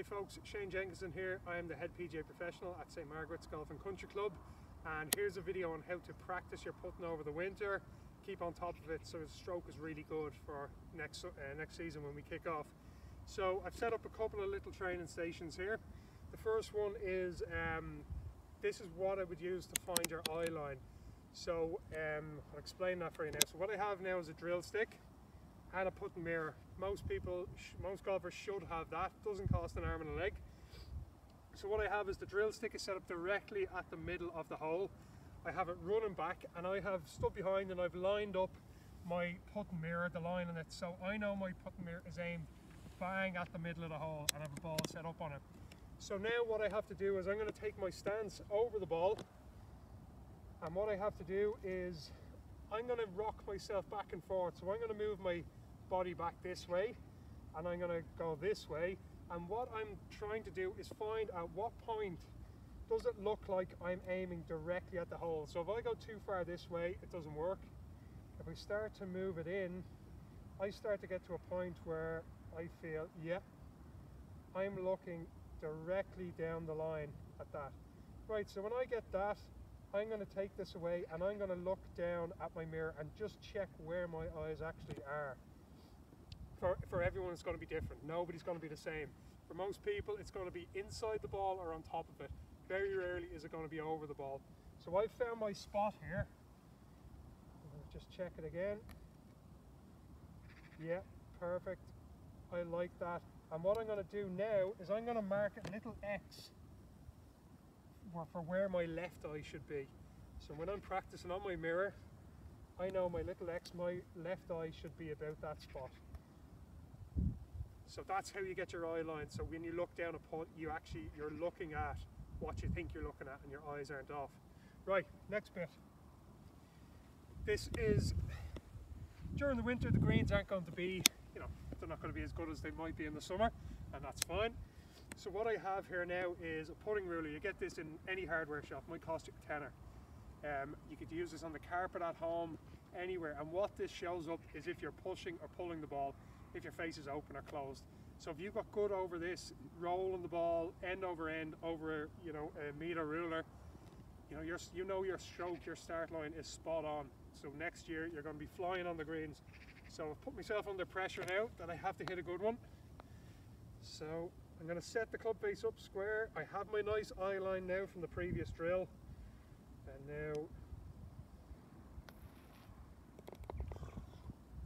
Hi folks, Shane Jenkinson here. I am the head PGA professional at St. Margaret's Golf and Country Club, and here's a video on how to practice your putting over the winter. Keep on top of it so the stroke is really good for next season when we kick off. So I've set up a couple of little training stations here. The first one is, this is what I would use to find your eye line. So I'll explain that for you now. So what I have now is a drill stick and a putting mirror. Most golfers should have that. Doesn't cost an arm and a leg. So what I have is the drill stick is set up directly at the middle of the hole. I have it running back, and I have stood behind and I've lined up my putting mirror, the line on it, so I know my putting mirror is aimed bang at the middle of the hole and I have a ball set up on it. So now what I have to do is I'm going to take my stance over the ball, and what I have to do is I'm going to rock myself back and forth. So I'm going to move my body back this way and I'm going to go this way, and what I'm trying to do is find at what point does it look like I'm aiming directly at the hole. So if I go too far this way, it doesn't work. If I start to move it in, I start to get to a point where I feel, yeah, I'm looking directly down the line at that. Right, so when I get that, I'm going to take this away and I'm going to look down at my mirror and just check where my eyes actually are. For everyone it's going to be different. Nobody's going to be the same. For most people it's going to be inside the ball or on top of it. Very rarely is it going to be over the ball. So I've found my spot here. Just check it again. Yeah, perfect. I like that. And what I'm going to do now is I'm going to mark a little X for where my left eye should be. So when I'm practicing on my mirror, I know my little X, my left eye should be about that spot. So that's how you get your eye line. So when you look down a putt, you're looking at what you think you're looking at and your eyes aren't off. Right, next bit. This is, during the winter the greens aren't going to be, they're not going to be as good as they might be in the summer, and that's fine. So what I have here now is a putting ruler. You get this in any hardware shop, might cost you a tenner. You could use this on the carpet at home, anywhere, and what this shows up is if you're pushing or pulling the ball, if your face is open or closed. So if you've got good over this, rolling the ball end over end over a meter ruler, your stroke, your start line is spot on. So next year you're going to be flying on the greens. So I've put myself under pressure now that I have to hit a good one. So I'm going to set the club face up square. I have my nice eye line now from the previous drill, and now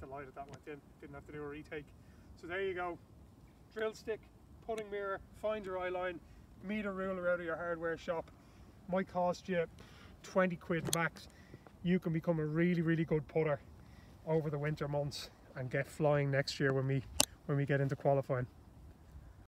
delighted that went in, didn't have to do a retake. So there you go, drill stick, putting mirror, find your eye line, meter ruler out of your hardware shop. Might cost you 20 quid max. You can become a really, really good putter over the winter months and get flying next year when we get into qualifying.